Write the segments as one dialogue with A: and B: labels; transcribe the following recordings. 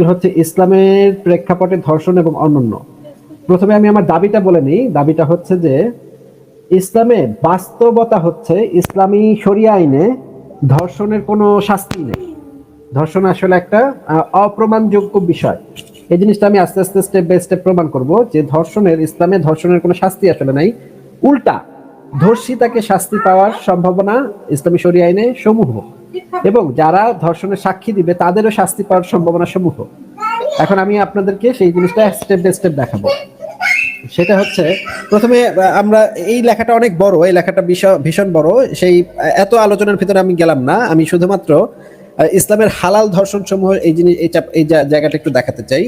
A: হচ্ছে ইসলামের প্রেক্ষাপটে ধর্ষণ এবং অন্যান্য। প্রথমে আমি আমার দাবিটা বলে নিই। দাবিটা হচ্ছে যে ইসলামে বাস্তবতা হচ্ছে ইসলামী শরিয়া আইনে ধর্ষণের কোনো শাস্তি নেই। ধর্ষণ আসলে একটা অপ্রমাণযোগ্য বিষয়। এই জিনিসটা আমি আস্তে আস্তে স্টেপ বাই স্টেপ প্রমাণ করব যে ইসলামে ধর্ষণের কোনো শাস্তি আসলে নাই। উল্টা ধর্ষিতাকে শাস্তি পাওয়ার সম্ভাবনা ইসলামী শরিয়া আইনে সমূহ, এবং যারা ধর্ষণের সাক্ষী দিবে তাদেরও শাস্তি পাওয়ার সম্ভাবনা সমূহ। এখন আমি আপনাদেরকে সেই জিনিসটা স্টেপ বাই স্টেপ দেখাবো। সেটা হচ্ছে প্রথমে আমরা এই লেখাটা অনেক বড়, এই লেখাটা ভীষণ বড়। সেই এত আলোচনার ভিতরে আমি গেলাম না। আমি শুধুমাত্র ইসলামের হালাল ধর্ষণ সমূহ এই জিনিস এই জায়গাটা একটু দেখাতে চাই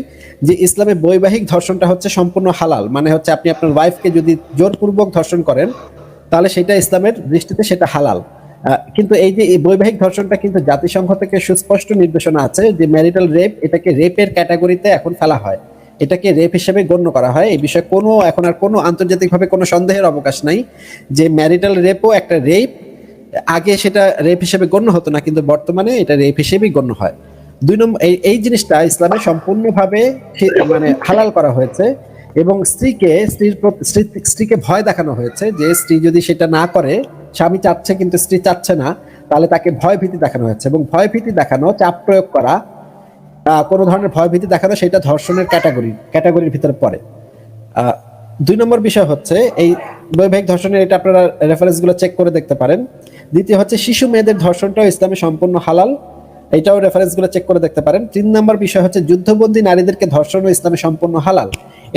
A: যে ইসলামে বৈবাহিক ধর্ষণটা হচ্ছে সম্পূর্ণ হালাল। মানে হচ্ছে আপনি আপনার ওয়াইফকে যদি জোরপূর্বক ধর্ষণ করেন তাহলে সেটা ইসলামের দৃষ্টিতে সেটা হালাল। কিন্তু এই যে এই বৈবাহিক ধর্ষণটা কিন্তু জাতিসংঘ থেকে সুস্পষ্ট নির্দেশনা আছে যে ম্যারিটাল রেপ, এটাকে রেপের ক্যাটাগরিতে এখন ফেলা হয়, এটাকে রেপ হিসেবে গণ্য করা হয়। এই বিষয়ে এখন আর কোনো আন্তর্জাতিকভাবে কোনো সন্দেহের অবকাশ নাই যে ম্যারিটাল রেপও একটা রেপ। আগে সেটা রেপ হিসেবে গণ্য হতো না, কিন্তু বর্তমানে এটা রেপ হিসেবেই গণ্য হয়। 2 নম্বর, এই জিনিসটা ইসলামে সম্পূর্ণভাবে মানে হালাল করা হয়েছে, এবং স্ত্রীকে ভয় দেখানো হয়েছে যে স্ত্রী যদি সেটা না করে, স্বামী চাচ্ছে কিন্তু স্ত্রী চাচ্ছে না, তাহলে তাকে ভয় ভীতি দেখানো হয়েছে। এবং ভয় ভীতি দেখানো, চাপ প্রয়োগ করা, কোনো ধরনের ভয় ভীতি দেখানো, সেটা ধর্ষণের ক্যাটাগরির ভিতরে পড়ে। 2 নম্বর বিষয় হচ্ছে এই বৈবাহিক ধর্ষণের, এটা আপনারা রেফারেন্স গুলো চেক করে দেখতে পারেন। দ্বিতীয় হচ্ছে শিশু মেয়েদের ধর্ষণটাও ইসলামে সম্পূর্ণ হালাল, এটাও রেফারেন্স গুলো চেক করে দেখতে পারেন। 3 নম্বর বিষয় হচ্ছে যুদ্ধবন্দী নারীদেরকে ধর্ষণও ইসলামে সম্পূর্ণ হালাল,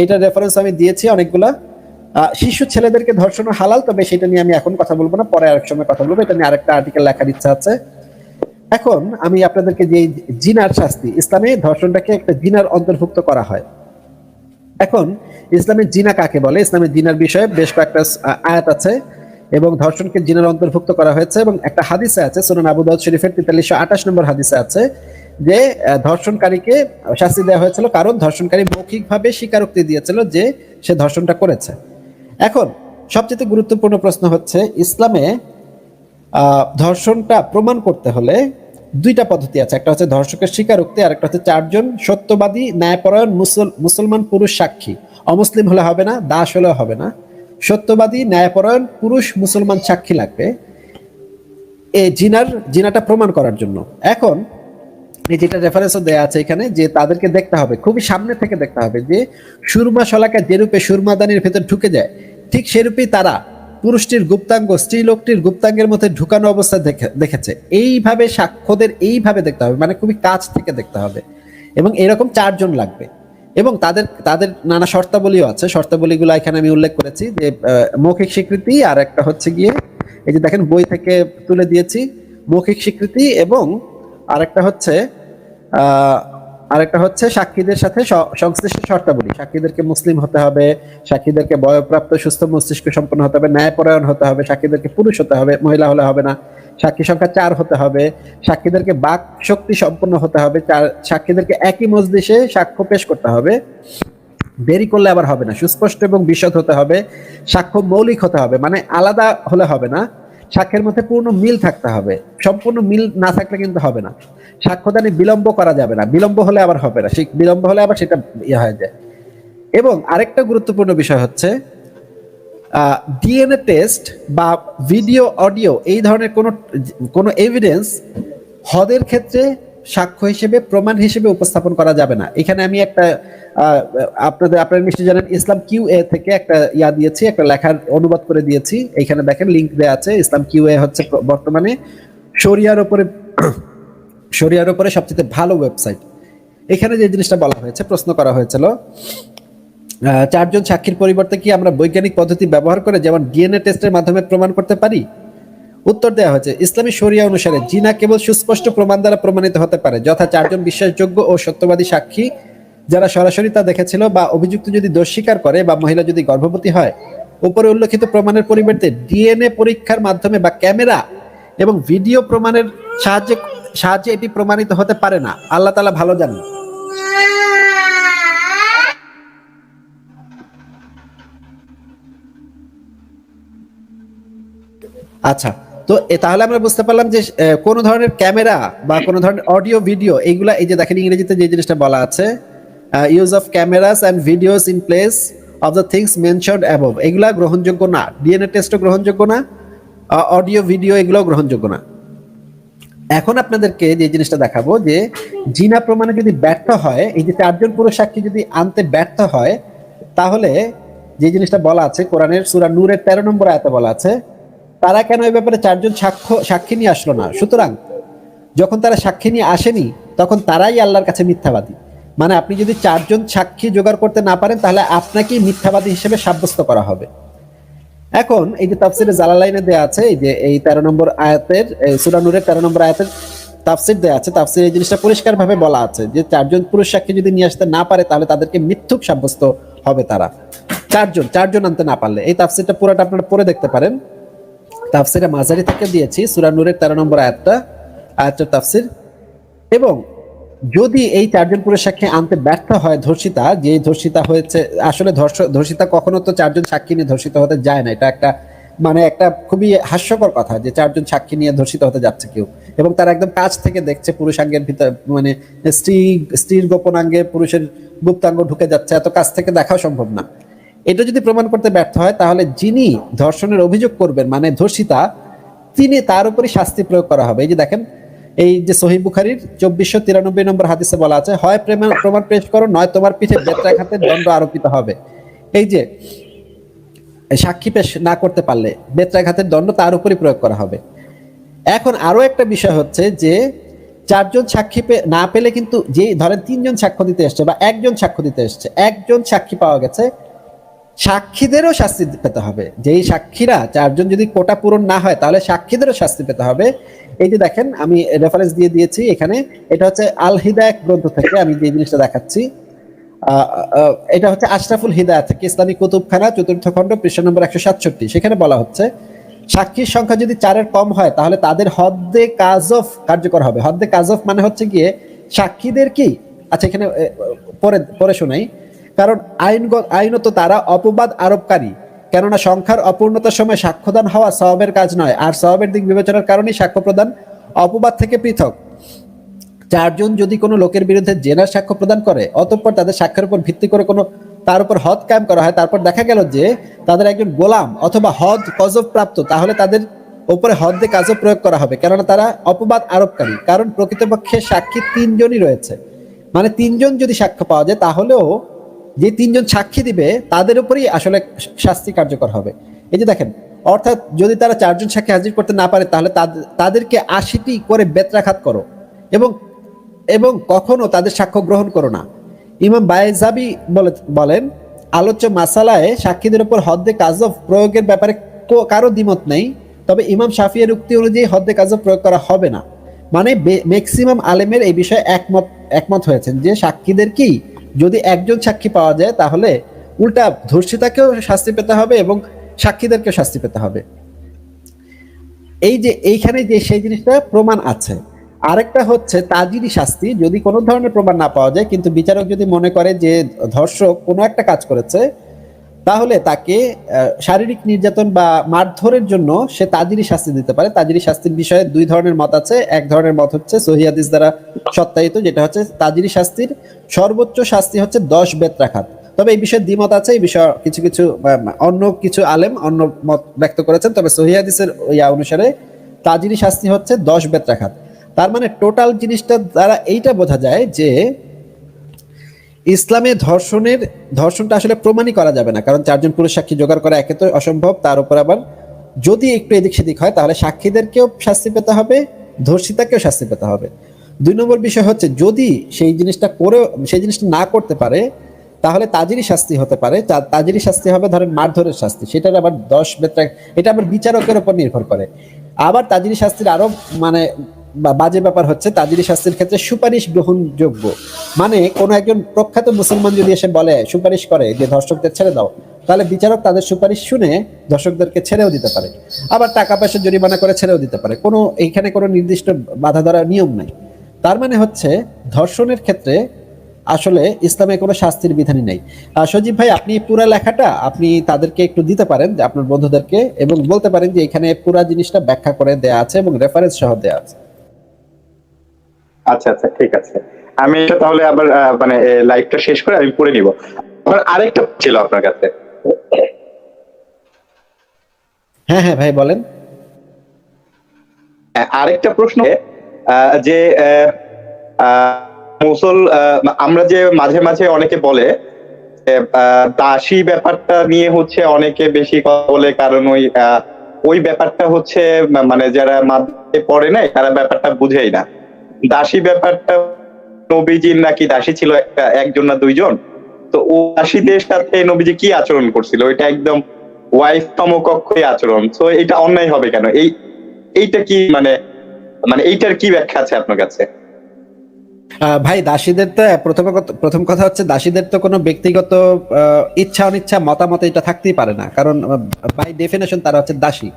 A: এটা রেফারেন্স আমি দিয়েছি অনেকগুলা। শিশু ছেলেদেরকে ধর্ষণও হালাল, তবে সেটা নিয়ে আমি এখন কথা বলবো না, পরে আরেক সময় কথা বলবো, এটা নিয়ে আরেকটা আর্টিকেল লেখার ইচ্ছা আছে। এখন আমি আপনাদেরকে যে জিনার শাস্তি, ইসলামে ধর্ষণটাকে একটা জিনার অন্তর্ভুক্ত করা হয়। এখন ইসলামের জিনা কাকে বলে, ইসলামের জিনার বিষয়ে বেশ কয়েকটা আয়াত আছে, এবং ধর্ষণকে জিনার অন্তর্ভুক্ত করা হয়েছে। এবং একটা হাদিসে আছে, সুনান আবু দাউদ শরীফের 4328 নম্বর হাদিসে আছে যে ধর্ষণকারীকে শাস্তি দেওয়া হয়েছিল কারণ ধর্ষণকারী মৌখিকভাবে স্বীকারোক্তি দিয়েছিল যে সে ধর্ষণটা করেছে। এখন সবচেয়ে গুরুত্বপূর্ণ প্রশ্ন হচ্ছে, ইসলামে ধর্ষণটা প্রমাণ করতে হলে 2টা পদ্ধতি আছে। একটা হচ্ছে ধর্ষকের স্বীকারোক্তি, আর একটা হচ্ছে 4জন সত্যবাদী ন্যায়পরায়ণ মুসলমান পুরুষ সাক্ষী। অমুসলিম হলে হবে না, দাস হলেও হবে না, সত্যবাদী ন্যায়পরায়ণ পুরুষ মুসলমান সাক্ষী লাগবে এই জিনাটা প্রমাণ করার জন্য। এখন এই যেটা রেফারেন্সও দেয়া আছে এখানে, যে তাদেরকে দেখতে হবে, খুবই সামনে থেকে দেখতে হবে যে সুরমা শলাকা যেরূপে সুরমাদানির ভেতর ঢুকে যায়, ঠিক সেরূপেই তারা পুরুষটির গুপ্তাঙ্গ স্ত্রীলোকটির গুপ্তাঙ্গের মধ্যে ঢুকানো অবস্থায় দেখেছে। এইভাবে সাক্ষ্যদের এইভাবে দেখতে হবে, মানে খুবই কাছ থেকে দেখতে হবে, এবং এরকম 4জন লাগবে। এবং তাদের তাদের নানা শর্তাবলীও আছে, শর্তাবলীগুলো এখানে আমি উল্লেখ করেছি যে মৌখিক স্বীকৃতি, আর একটা হচ্ছে গিয়ে এই যে দেখেন বই থেকে তুলে দিয়েছি, মৌখিক স্বীকৃতি, এবং আরেকটা হচ্ছে সাক্ষীদের সাথে সংশ্লিষ্ট শর্তাবলী। সাক্ষীদেরকে মুসলিম হতে হবে, সাক্ষীদেরকে বয়প্রাপ্ত সুস্থ মস্তিষ্ক সম্পন্ন হতে হবে, ন্যায়পরায়ণ হতে হবে, সাক্ষীদেরকে পুরুষ হতে হবে, মহিলা হলে হবে না, সাক্ষী সংখ্যা 4 হতে হবে, সাক্ষীদেরকে বাক শক্তি সম্পন্ন হতে হবে, সাক্ষীদেরকে একই মজলিসে সাক্ষ্য পেশ করতে হবে, দেরি করলে আবার হবে না, সুস্পষ্ট এবং বিশদ হতে হবে, সাক্ষ্য মৌলিক হতে হবে, মানে আলাদা হলে হবে না, সাক্ষ্যের মধ্যে পূর্ণ মিল থাকতে হবে, সম্পূর্ণ মিল না থাকলে কিন্তু হবে না, সাক্ষ্যদানে বিলম্ব করা যাবে না, বিলম্ব হলে আবার হবে না, বিলম্ব হলে আবার সেটা হয়ে যায়। এবং আরেকটা গুরুত্বপূর্ণ বিষয় হচ্ছে ডিএনএ টেস্ট বা ভিডিও অডিও এই ধরনের কোনো এভিডেন্স হদের ক্ষেত্রে সাক্ষ্য হিসেবে প্রমাণ হিসেবে উপস্থাপন করা যাবে না। এখানে আমি একটা আপনারা নিশ্চয়ই জানেন, ইসলাম কিউএ থেকে একটা দিয়েছি, একটা লেখার অনুবাদ করে দিয়েছি, এখানে দেখেন লিংক দেওয়া আছে। ইসলাম কিউএ হচ্ছে বর্তমানে শরিয়ার উপরে সবচেয়ে ভালো ওয়েবসাইট। এখানে যে জিনিসটা বলা হয়েছে, প্রশ্ন করা হয়েছিল 4জন সাক্ষীর পরিবর্তে কি আমরা বৈজ্ঞানিক পদ্ধতি ব্যবহার করে যেমন ডিএনএ টেস্টের মাধ্যমে প্রমাণ করতে পারি? উত্তর দেওয়া হয়েছে, ইসলামী শরিয়া অনুসারে জিনা কেবল সুস্পষ্ট প্রমাণ দ্বারা প্রমাণিত হতে পারে, যথা 4জন বিশ্বাসযোগ্য ও সত্যবাদী সাক্ষী যারা সরাসরি তা দেখেছিল, বা অভিযুক্ত যদি দোষ স্বীকার করে, বা মহিলা যদি গর্ভবতী হয়। উপরে উল্লেখিত প্রমাণের পরিবর্তে ডিএনএ পরীক্ষার মাধ্যমে বা ক্যামেরা এবং ভিডিও প্রমাণের সাহায্যে এটি প্রমাণিত হতে পারে না। আল্লাহ তাআলা ভালো জানেন। আচ্ছা, তো তাহলে আমরা বুঝতে পারলাম যে কোন ধরনের ক্যামেরা বা কোন ধরনের অডিও ভিডিও এইগুলা, এই যে দেখেন ইংরেজিতে যে জিনিসটা বলা আছে, use of cameras and videos in place of the things mentioned above, এগুলা গ্রহণযোগ্য না। ডিএনএ টেস্টও গ্রহণযোগ্য না, অডিও ভিডিও এগুলোও গ্রহণযোগ্য না। এখন আপনাদেরকে যে জিনিসটা দেখাবো যে জিনা প্রমাণে যদি ব্যর্থ হয়, এই যে 4 জন পুরুষ সাক্ষী যদি আনতে ব্যর্থ হয়, তাহলে যে জিনিসটা বলা আছে কোরআনের সূরা নূরের 13 নম্বর আয়াতে বলা আছে, তারা কেন এই ব্যাপারে 4 জন সাক্ষী নিয়ে আসলো না? সুতরাং যখন তারা সাক্ষী নিয়ে আসেনি, তখন তারাই আল্লাহর কাছে মিথ্যাবাদী। মানে আপনি যদি 4 জন সাক্ষী জোগাড় করতে না পারেন, তাহলে আপনাকেই মিথ্যাবাদী হিসেবে সাব্যস্ত করা হবে। এখন এই যে তাফসিরে জালালাইনে দেয়া আছে, এই যে এই 13 নম্বর আয়াতের, সূরা নূরের 13 নম্বর আয়াতের তাফসির দেয়া আছে, তাফসিরে এই জিনিসটা পরিষ্কারভাবে বলা আছে যে 4 জন পুরুষ সাক্ষী যদি নিয়ে আসতে না পারে, তাহলে তাদেরকে মিথ্যুক সাব্যস্ত হবে তারা। 4 জন আনতে না পারলে। এই তাফসিরটা পুরোটা আপনারা পড়ে দেখতে পারেন, তাফসিরে মাজারি থেকে দিয়েছি সূরা নূরের 13 নম্বর আয়াতের তাফসির। এবং যদি এই 4 জন পুরুষ সাক্ষী আনতে ব্যর্থ হয় ধর্ষিতা, যে ধর্ষিতা হয়েছে, আসলে ধর্ষিতা কখনো তো 4 জন সাক্ষী নিয়ে ধর্ষিত হতে যায় না। এটা একটা মানে একটা খুবই হাস্যকর কথা যে 4 জন সাক্ষী নিয়ে ধর্ষিত হতে যাচ্ছে কেউ, এবং তারা একদম কাছ থেকে দেখছে পুরুষাঙ্গের ভিতর, মানে স্ত্রীর গোপনাঙ্গে পুরুষের গুপ্তাঙ্গ ঢুকে যাচ্ছে, এত কাছ থেকে দেখাও সম্ভব না। এটা যদি প্রমাণ করতে ব্যর্থ হয়, তাহলে যিনি ধর্ষণের অভিযোগ করবেন, মানে ধর্ষিতা, তিনি, তার উপরই শাস্তি প্রয়োগ করা হবে। এই যে দেখেন, এই যে সহিহ বুখারীর 2493 নম্বর হাদিসে বলা আছে, হয় প্রমাণ পেশ করো, নয় তোমার পিঠে বেত্রাঘাতের দণ্ড আরোপিত হবে। এই যে সাক্ষী পেশ না করতে পারলে বেত্রাঘাতের দণ্ড তার উপরই প্রয়োগ করা হবে। এখন আরো একটা বিষয় হচ্ছে যে 4 জন সাক্ষী না পেলে কিন্তু, যে ধরেন 3 জন সাক্ষ্য দিতে এসছে বা 1 জন সাক্ষ্য দিতে এসছে, 1 জন সাক্ষী পাওয়া গেছে, সাক্ষীদেরও শাস্তি পেতে হবে। যেই সাক্ষীরা 4 জন যদি কোটা পূরণ না হয়, তাহলে সাক্ষীদেরও শাস্তি পেতে হবে। এই যে দেখেন, আমি রেফারেন্স দিয়ে দিয়েছি এখানে, এটা হচ্ছে আল হিদায়াত গ্রন্থ থেকে আমি যে জিনিসটা দেখাচ্ছি। এটা হচ্ছে আশরাফুল হিদায়াত থেকে, ইসলামী কুতুবখানা 4th খণ্ড পৃষ্ঠা নম্বর 167। সেখানে বলা হচ্ছে, সাক্ষীর সংখ্যা যদি 4-এর কম হয়, তাহলে তাদের হদ্দে কাজফ কার্যকর হবে। হদ্দে কাজফ মানে হচ্ছে গিয়ে সাক্ষীদের কি, আচ্ছা এখানে পরে শোনাই, কারণ আইনত তারা অপবাদ আরোপকারী, কেননা সংখ্যার অপূর্ণতার সময় সাক্ষ্যদান হওয়া সওয়াবের কাজ নয়, আর সওয়াবের দিক বিবেচনার কারণেই সাক্ষ্য প্রদান অপবাদ থেকে পৃথক। 4 জন যদি কোনো লোকের বিরুদ্ধে জেনার সাক্ষ্য প্রদান করে, অতঃপর তাদের সাক্ষ্যের উপর ভিত্তি করে কোনো তার উপর হদ কায়েম করা হয়, তারপর দেখা গেল যে তাদের একজন গোলাম অথবা হদ কজব প্রাপ্ত, তাহলে তাদের উপরে হদ্দে কাজব প্রয়োগ করা হবে, কেননা তারা অপবাদ আরোপকারী। কারণ প্রকৃতপক্ষে সাক্ষী 3 জনই রয়েছে, মানে 3 জন যদি সাক্ষ্য পাওয়া যায়, তাহলেও যে 3 জন সাক্ষী দিবে তাদের উপরই আসলে শাস্তি কার্যকর হবে। এই যে দেখেন, অর্থাৎ যদি তারা 4 জন সাক্ষী হাজির করতে না পারে, তাহলে তাদেরকে 80টি করে বেত্রাঘাত করো, এবং কখনো তাদের সাক্ষ্য গ্রহণ করো না। ইমাম বায়জাবি বলেন, আলোচ্য মাসালায় সাক্ষীদের উপর হদ্দে কাজব প্রয়োগের ব্যাপারে কারো দ্বিমত নেই, তবে ইমাম শাফিয়ের উক্তি অনুযায়ী হদ্দে কাজব প্রয়োগ করা হবে না। মানে ম্যাক্সিমাম আলেমের এই বিষয়ে একমত হয়েছেন যে সাক্ষীদের কি, যদি 1 জন সাক্ষী পাওয়া যায়, তাহলে উল্টা ধর্ষিতাকেও শাস্তি পেতে হবে এবং সাক্ষীদেরকেও শাস্তি পেতে হবে। এই যে এইখানে যে সেই জিনিসটা প্রমাণ আছে। আরেকটা হচ্ছে তাজিরি শাস্তি, যদি কোনো ধরনের প্রমাণ না পাওয়া যায়, কিন্তু বিচারক যদি মনে করে যে ধর্ষক কোনো একটা কাজ করেছে, তাহলে তাকে শারীরিক নির্যাতন বা মারধরের জন্য সে তাজিরি শাস্তি দিতে পারে। তাজিরি শাস্তির বিষয়ে 2 ধরনের মত আছে। এক ধরনের মত হচ্ছে সহিহ হাদিস দ্বারা সত্যায়িত, যেটা হচ্ছে তাজিরি শাস্তির সর্বোচ্চ শাস্তি হচ্ছে 10 বেত্রাঘাত। তবে এই বিষয়ে দ্বিমত আছে, এই বিষয়ে কিছু অন্য কিছু আলেম অন্য মত ব্যক্ত করেছেন। তবে সহিহ হাদিসের অনুসারে তাজিরি শাস্তি হচ্ছে 10 বেত্রাঘাত। তার মানে টোটাল জিনিসটা দ্বারা এইটা বোঝা যায় যে ইসলামে ধর্ষণটা আসলে প্রমাণই করা যাবে না, কারণ 4 জন পুরুষ সাক্ষী জোগাড় করা একে তো অসম্ভব, তার উপর আবার যদি একটু এদিক সেদিক হয়, তাহলে সাক্ষীদেরকেও শাস্তি পেতে হবে, ধর্ষিতাকেও শাস্তি পেতে হবে। 2 নম্বর বিষয় হচ্ছে, যদি সেই জিনিসটা না করতে পারে, তাহলে তাজিরি শাস্তি হতে পারে। তাজিরি শাস্তি হবে ধরেন মারধরের শাস্তি, সেটার আবার 10 বেত্রা, এটা আবার বিচারকের উপর নির্ভর করে। আবার তাজিরি শাস্তির আরো মানে বাজে ব্যাপার হচ্ছে, তাজিরি শাস্তির ক্ষেত্রে সুপারিশ গ্রহণযোগ্য। মানে কোনো একজন প্রখ্যাত মুসলমান যদি এসে বলে, সুপারিশ করে যে ধর্ষকদের ছেড়ে দাও, তাহলে বিচারক তাদের সুপারিশ শুনে ধর্ষকদেরকে ছেড়েও দিতে পারে, আবার টাকা পয়সা জরিমানা করে ছেড়েও দিতে পারে। এইখানে কোনো নির্দিষ্ট বাধা ধরার নিয়ম নাই। তার মানে হচ্ছে ধর্ষণের ক্ষেত্রে আসলে ইসলামে কোনো শাস্তির বিধানই নাই। সজীব ভাই, আপনি পুরা লেখাটা আপনি তাদেরকে একটু দিতে পারেন, যে আপনার বন্ধুদেরকে, এবং বলতে পারেন যে এখানে পুরা জিনিসটা ব্যাখ্যা করে দেয়া আছে এবং রেফারেন্স সহ দেয়া আছে।
B: আচ্ছা আচ্ছা, ঠিক আছে। আমি এটা তাহলে আবার মানে লাইভটা শেষ করে আমি পড়ে নিব। আমার আরেকটা ছিল আপনার কাছে।
A: হ্যাঁ হ্যাঁ ভাই, বলেন।
B: আরেকটা প্রশ্ন, যে মুসল আমরা যে মাঝে মাঝে অনেকে বলে দাসী ব্যাপারটা নিয়ে হচ্ছে অনেকে বেশি কথা বলে, কারণ ওই ব্যাপারটা হচ্ছে মানে যারা মাধ্যমিকে পড়ে নাই তারা ব্যাপারটা বুঝেই না। দাসী ব্যাপারটা নবীজির নাকি দাসী ছিল একজন না দুইজন, তো ও দাসীদের সাথে নবীজি কি আচরণ করছিল, এটা একদম ওয়াইফ সমকক্ষই আচরণ। তো এটা অন্যায় হবে কেন? এইটা কি মানে মানে এইটার কি ব্যাখ্যা আছে আপনার কাছে?
A: ভাই, দাসীদের তো প্রথম কথা হচ্ছে, দাসীদের তো কোনো ব্যক্তিগত ইচ্ছা অনিচ্ছা মতামত এটা থাকতেই পারে না, কারণ বাই ডেফিনেশন তারা হচ্ছে দাসী।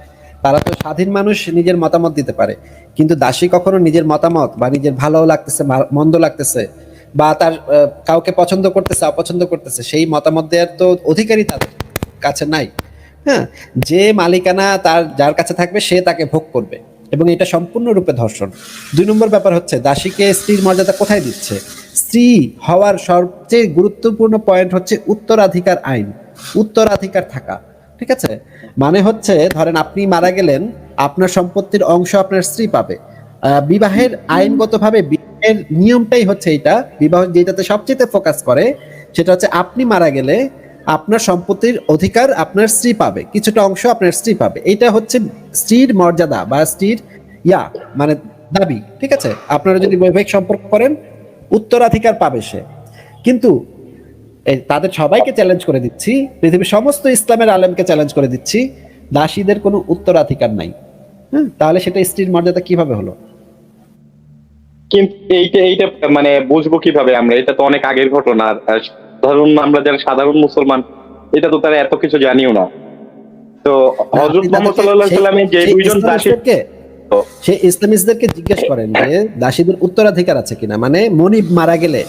A: তারা তো স্বাধীন মানুষ, নিজের মতামত দিতে পারে, কিন্তু দাসী কখনো নিজের মতামত বা নিজের ভালো লাগতেছে মন্দ লাগতেছে বা তার কাউকে পছন্দ করতেছে অপছন্দ করতেছে সেই মতামত দেওয়ার তো অধিকারই তাদের কাছে নাই। হ্যাঁ, যে মালিকানা তার যার কাছে থাকবে সে তাকে ভোগ করবে, এবং এটা সম্পূর্ণরূপে ধর্ষণ। 2 নম্বর ব্যাপার হচ্ছে, দাসীকে স্ত্রীর মর্যাদা কোথায় দিচ্ছে? স্ত্রী হওয়ার সবচেয়ে গুরুত্বপূর্ণ পয়েন্ট হচ্ছে উত্তরাধিকার আইন, উত্তরাধিকার থাকা। ঠিক আছে, মানে হচ্ছে ধরেন আপনি মারা গেলেন, আপনার সম্পত্তির অংশ আপনার স্ত্রী পাবে। বিবাহের আইনগতভাবে বিবাহের নিয়মটাই হচ্ছে এইটা, বিবাহ যেটাতে সবচেয়ে ফোকাস করে সেটা হচ্ছে আপনি মারা গেলে আপনার সম্পত্তির অধিকার আপনার স্ত্রী পাবে, কিছুটা অংশ আপনার স্ত্রী পাবে। এইটা হচ্ছে স্ত্রীর মর্যাদা বা স্ত্রীর মানে দাবি। ঠিক আছে, আপনারা যদি বৈবাহিক সম্পর্ক করেন উত্তরাধিকার পাবে সে। কিন্তু তাদের সবাইকে চ্যালেঞ্জ করে দিচ্ছি, পৃথিবীর সমস্ত ইসলামের আলেমকে চ্যালেঞ্জ করে দিচ্ছি, দাসীদের কোনো উত্তরাধিকার নাই। হ্যাঁ, তাহলে সেটা স্ত্রীর মর্যাদা কিভাবে হলো?
B: কিন্তু এইটা এইটা মানে বুঝবো কিভাবে আমরা? এটা তো অনেক আগের ঘটনা। আর ধরুন আমরা যারা সাধারণ মুসলমান, এটা তো তারা এত কিছু জানিও না। তো হযরত মুহাম্মদ সাল্লাল্লাহু আলাইহি ওয়াসাল্লামের যে দুইজন দাসী,
A: সে ইসলামিস্টদেরকে জিজ্ঞেস করেন যে দাসীদের উত্তরাধিকার আছে কিনা, মানে মনিব মারা গেলে,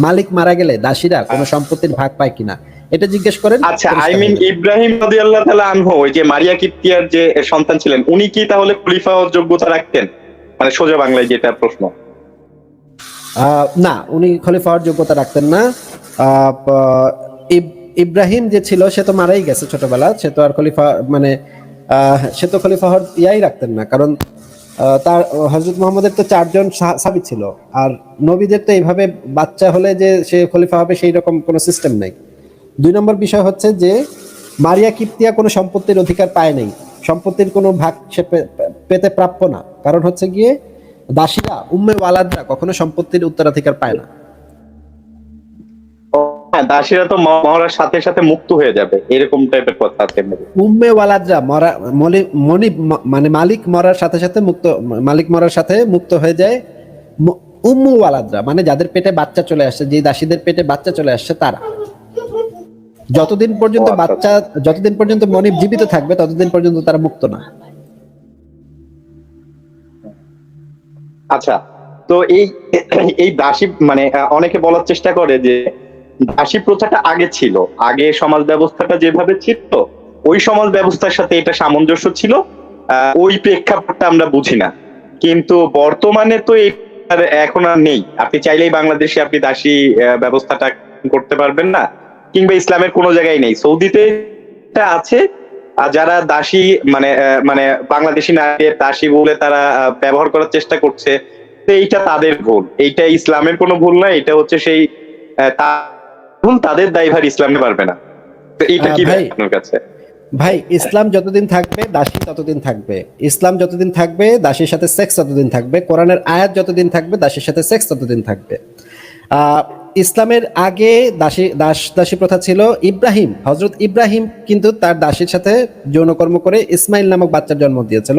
A: মালিক মারা গেলে দাসীরা কোনো সম্পত্তির ভাগ পায় কিনা, এটা জিজ্ঞেস করেন।
B: আচ্ছা, আই মিন ইব্রাহিম রাদিয়াল্লাহু তাআলা আনহু, ওই যে মারিয়া কিপ্তিয়ার যে সন্তান ছিলেন, উনি কি তাহলে খলিফা হওয়ার যোগ্যতা রাখতেন? মানে সোজা বাংলায় যেটা প্রশ্ন।
A: না, উনি খলিফা হওয়ার যোগ্যতা রাখতেন না। ইব্রাহিম যে ছিল সে তো মারাই গেছে ছোটবেলা, সে তো আর খলিফা মানে সে তো খলিফা হওয়ার রাখতেন না, কারণ তার হযরত মুহাম্মদের তো 4 জন সাহাবী ছিল, আর নবীদের তো এইভাবে বাচ্চা হলে যে সে খলিফা হবে সেই রকম কোনো সিস্টেম নাই। 2 নম্বর বিষয় হচ্ছে যে মারিয়া কিপ্তিয়া কোনো সম্পত্তির অধিকার পায় নাই, সম্পত্তির কোনো ভাগ সে পেতে প্রাপ্য না, কারণ হচ্ছে গিয়ে দাসীরা উম্মে ওয়ালাদরা কখনো সম্পত্তির উত্তরাধিকার পায় না।
B: দাসীরা তো মরার সাথে সাথে মুক্ত হয়ে যাবে, এরকম টাইপের কথা আছে।
A: উম্মে ওয়ালাদরা মনিব মানে মালিক মরার সাথে সাথে মুক্ত, মালিক মরার সাথে মুক্ত হয়ে যায়। উম্মু ওয়ালাদরা মানে যাদের পেটে বাচ্চা চলে আসছে, যে দাসীদের পেটে বাচ্চা চলে আসছে, তারা যতদিন পর্যন্ত বাচ্চা, যতদিন পর্যন্ত মনিব জীবিত থাকবে ততদিন পর্যন্ত তারা মুক্ত না।
B: আচ্ছা, তো এই দাসী মানে অনেকে বলার চেষ্টা করে যে দাসী প্রথাটা আগে ছিল, আগে সমাজ ব্যবস্থাটা যেভাবে ছিল ওই সমাজ ব্যবস্থার সাথে এটা সামঞ্জস্য ছিল, ওই প্রেক্ষাপটটা আমরা বুঝি না। কিন্তু বর্তমানে তো এখন আর নেই। আপনি চাইলেই বাংলাদেশে আপনি দাসী ব্যবস্থাটা করতে পারবেন না, কিংবা ইসলামের কোনো জায়গায় নেই। সৌদিতে আছে, আর যারা দাসী মানে মানে বাংলাদেশি নারীদের দাসী বলে তারা ব্যবহার করার চেষ্টা করছে, এইটা তাদের ভুল, এইটা ইসলামের কোনো ভুল না, এটা হচ্ছে সেই ভুল, তাদের দায়ভার ইসলামে পারবে না। তো এইটা কি আপনার কাছে?
A: ভাই, ইসলাম যতদিন থাকবে দাসী ততদিন থাকবে, ইসলাম যতদিন থাকবে দাসীর সাথে সেক্স ততদিন থাকবে, কোরআনের আয়াত যতদিন থাকবে দাসীর সাথে সেক্স ততদিন থাকবে। ইসলামের আগে দাসী প্রথা ছিল। হযরত ইব্রাহিম কিন্তু তার দাসীর সাথে যৌনকর্ম করে ইসমাইল নামক বাচ্চার জন্ম দিয়েছিল,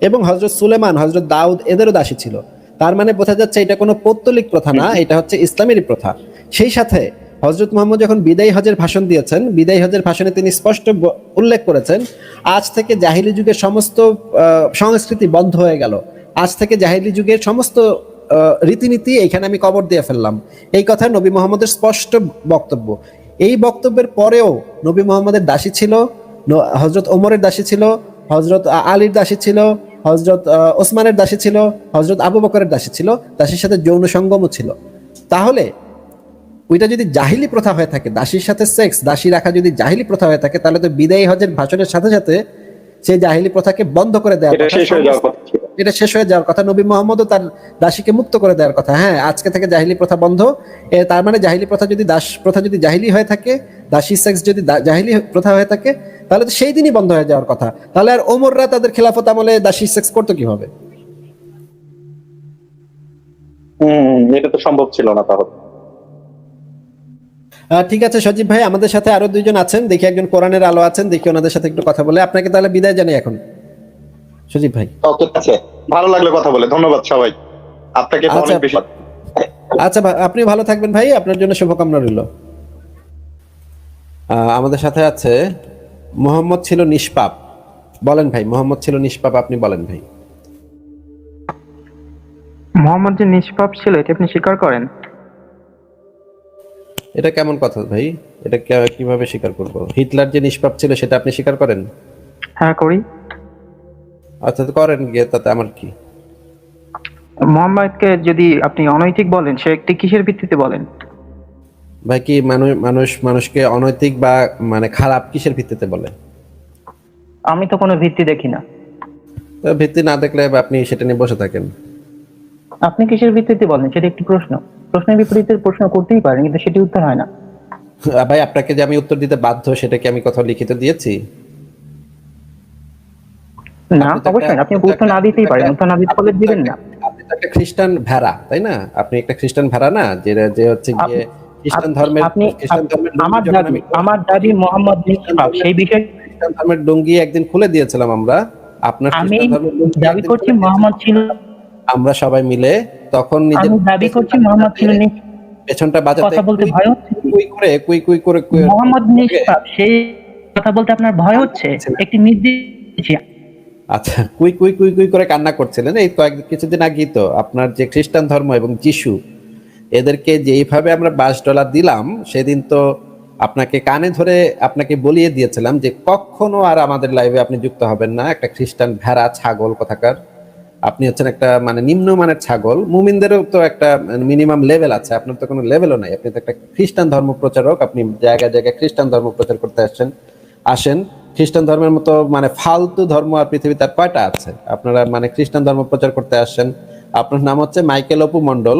A: এবং হযরত সুলেমান, হযরত দাউদ এদেরও দাসী ছিল। তার মানে বোঝা যাচ্ছে এটা কোনো পৌত্তলিক প্রথা না, এটা হচ্ছে ইসলামেরই প্রথা। সেই সাথে হযরত মুহাম্মদ যখন বিদায়ী হজের ভাষণ দিয়েছেন, বিদায়ী হজের ভাষণে তিনি স্পষ্ট উল্লেখ করেছেন, আজ থেকে জাহিলি যুগের সমস্ত সংস্কৃতি বন্ধ হয়ে গেল, আজ থেকে জাহিলি যুগের সমস্ত রীতিনীতি এখানে আমি কবর দিয়ে ফেললাম, এই কথা নবী মোহাম্মদের স্পষ্ট বক্তব্য। এই বক্তব্যের পরেও নবী মোহাম্মদের দাসী ছিল, হজরত ওমরের দাসী ছিল, হজরত আলীর দাসী ছিল, হজরত ওসমানের দাসী ছিল, হজরত আবু বকরের দাসী ছিল, দাসীর সাথে যৌন সঙ্গমও ছিল। তাহলে ওইটা যদি জাহিলি প্রথা হয়ে থাকে, দাসীর সাথে সেক্স, দাসী রাখা যদি জাহিলি প্রথা হয়ে থাকে, তাহলে তো বিদায়ী হজের ভাষণের সাথে সাথে সেই জাহিলি প্রথাকে বন্ধ করে দেওয়ার
B: এটা
A: কথা,
B: শেষ হয়ে যাওয়ার কথা ছিল।
A: এটা শেষ হয়ে যাওয়ার কথা। নবী মোহাম্মদও তার দাসীকে মুক্ত করে দেওয়ার কথা। হ্যাঁ, আজকে থেকে জাহিলি প্রথা বন্ধ। তার মানে জাহিলি প্রথা যদি, দাস প্রথা যদি জাহিলি হয়ে থাকে, দাসী সেক্স যদি জাহিলি প্রথা হয়ে থাকে, তাহলে তো সেই দিনই বন্ধ হয়ে যাওয়ার কথা। তাহলে আর ওমররা তাদের খেলাফত আমলে দাসী সেক্স করতো কিভাবে?
B: এটা তো সম্ভব ছিল না তাহলে।
A: ঠিক আছে সজীব ভাই, আমাদের সাথে আরো দুইজন আছেন, দেখি একজন কোরআনের আলো আছেন, দেখি ওনাদের সাথে একটু কথা বলে। আপনাকে তাহলে বিদায় জানাই এখন সজীব ভাই।
B: ওকে, আছে, ভালো লাগলো কথা বলে, ধন্যবাদ সবাই, আপনাকে তো অনেক বেশি।
A: আচ্ছা, আপনি ভালো থাকবেন ভাই, আপনার জন্য শুভকামনা রইল। আমাদের সাথে আছে মোহাম্মদ ছিল নিষ্পাপ। বলেন ভাই, মোহাম্মদ ছিল নিষ্পাপ, আপনি বলেন ভাই।
C: মোহাম্মদ যে নিষ্পাপ ছিল এটা আপনি স্বীকার করেন?
A: এটা কেমন কথা ভাই? এটা কিভাবে স্বীকার করব? হিটলার যে নিষ্পাপ ছিল সেটা আপনি স্বীকার করেন?
C: হ্যাঁ, করি।
A: আচ্ছা, তো করেন গিয়ে, তাতে আমার কি?
C: মোহাম্মদকে যদি আপনি অনৈতিক বলেন, সে একটি কিসের ভিত্তিতে বলেন?
A: ভাই, কি মানুষকে অনৈতিক বা মানে খারাপ কিসের ভিত্তিতে বলে?
C: আমি তো কোনো ভিত্তি দেখি না।
A: তো ভিত্তি না দেখলে আপনি সেটা নিয়ে বসে থাকেন।
C: আপনি কিসের ভিত্তিতে বলেন সেটা একটি প্রশ্ন। প্রশ্নের বিপরীতে প্রশ্ন করতেই পারেন, কিন্তু সেটি উত্তর হয় না।
A: ভাই, আপনাকে যে আমি উত্তর দিতে বাধ্য, সেটা কি আমি কোথাও লিখিত দিয়েছি?
C: না, অবশ্যই না। আপনি উত্তর না দিতেই পারেন, উত্তর না দিতে পারলে দিবেন না।
A: আপনি তো একটা খ্রিস্টান ভেড়া, তাই না? আপনি একটা খ্রিস্টান ভেড়া না, যে হচ্ছে গিয়ে খ্রিস্টান ধর্মের
C: আমার দাবি মোহাম্মদ নিষ্পাপ, সেই বিষয়ে
A: খ্রিস্টান ধর্মের লুঙ্গি একদিন খুলে দিয়েছিলাম আমরা। আপনার
C: আমি
A: খ্রিস্টান ধর্মের লুঙ্গি
C: দাবি করছি মোহাম্মদ ছিল,
A: আমরা সবাই মিলে তখন নিজের
C: আমি দাবি করছি মোহাম্মদ ছিল
A: পেছনটা বাজাতে
C: কথা বলতে ভয় হচ্ছে।
A: কুই
C: মোহাম্মদ নিষ্পাপ, সেই কথা বলতে আপনার ভয় হচ্ছে? একটি নির্দিষ্ট,
A: আচ্ছা, কুই কুই কুই কুই করে কান্না করছিলেন। এই কিছুদিন আগেই তো আপনার যে খ্রিস্টান ধর্ম এবং যিশু, এদেরকে যেইভাবে আমরা $5 দিলাম, সেদিন তো আপনাকে কানে ধরে আপনাকে বলিয়ে দিয়েছিলাম যে কখনো আর আমাদের লাইভে আপনি যুক্ত হবেন না। একটা খ্রিস্টান ভেড়া, ছাগল কোথাকার। আপনি হচ্ছেন একটা মানে নিম্নমানের ছাগল। মুমিনদেরও তো একটা মিনিমাম লেভেল আছে, আপনার তো কোনো লেভেলও নাই। আপনি তো একটা খ্রিস্টান ধর্ম প্রচারক, আপনি জায়গায় জায়গায় খ্রিস্টান ধর্ম প্রচার করতে আসেন। খ্রিস্টান ধর্মের মতো মানে ফালতু ধর্ম আর পৃথিবীতে আর কয়টা আছে? আপনারা মানে খ্রিস্টান ধর্ম প্রচার করতে আসেন। আপনার নাম হচ্ছে মাইকেল অপু মন্ডল।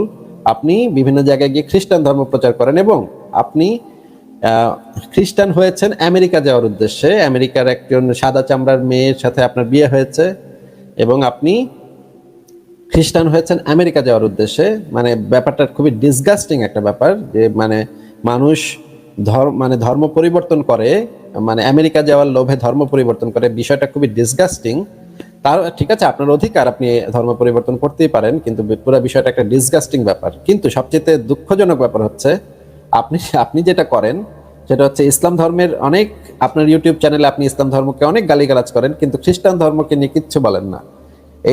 A: আপনি বিভিন্ন জায়গায় গিয়ে খ্রিস্টান ধর্ম প্রচার করেন এবং আপনি খ্রিস্টান হয়েছেন আমেরিকা যাওয়ার উদ্দেশ্যে। আমেরিকার একজন সাদা চামড়ার মেয়ের সাথে আপনার বিয়ে হয়েছে এবং আপনি খ্রিস্টান হয়েছেন আমেরিকা যাওয়ার উদ্দেশ্যে। মানে ব্যাপারটা খুবই ডিসগাস্টিং একটা ব্যাপার, যে মানে মানুষ ধর্ম পরিবর্তন করে, মানে আমেরিকা যাওয়ার লোভে ধর্ম পরিবর্তন করে। বিষয়টা খুবই ডিসগাস্টিং। তার ঠিক আছে, আপনার অধিকার, আপনি ধর্ম পরিবর্তন করতেই পারেন, কিন্তু পুরো বিষয়টা একটা ডিসগাস্টিং ব্যাপার। কিন্তু সবচেয়ে দুঃখজনক ব্যাপার হচ্ছে আপনি যেটা করেন সেটা হচ্ছে ইসলাম ধর্মের অনেক, আপনার ইউটিউব চ্যানেলে আপনি ইসলাম ধর্মকে অনেক গালিগালাজ করেন, কিন্তু খ্রিস্টান ধর্মকে নিয়ে কিচ্ছু বলেন না।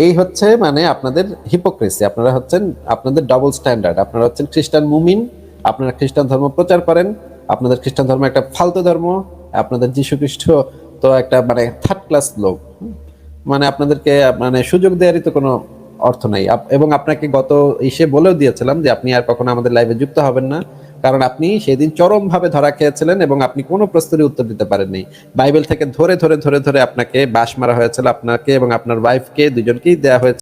A: এই হচ্ছে মানে আপনাদের হিপোক্রেসি। আপনারা হচ্ছেন, আপনাদের ডাবল স্ট্যান্ডার্ড। আপনারা হচ্ছেন খ্রিস্টান মুমিন, আপনারা খ্রিস্টান ধর্ম প্রচার করেন। আপনাদের খ্রিস্টান ধর্ম একটা ফালতু ধর্ম। আপনাদের যীশু খ্রিস্ট তো একটা মানে থার্ড ক্লাস লোক। মানে আপনাদেরকে মানে সুযোগ দেওয়ারই তো কোনো অর্থ নাই। এবং আপনাকে গত বলেও দিয়েছিলাম যে আপনি আর কখনো আমাদের লাইভে যুক্ত হবেন না, কারণ আপনি সেদিন চরম ভাবে ধরা খেয়েছিলেন এবং আপনি কোনো প্রশ্নের উত্তর দিতে পারেননি। বাইবেল থেকে ধরে ধরে ধরে ধরে আপনাকে বাঁশ মারা হয়েছিল, আপনাকে এবং আপনার ওয়াইফকে দুজনকেই দেওয়া হয়েছে।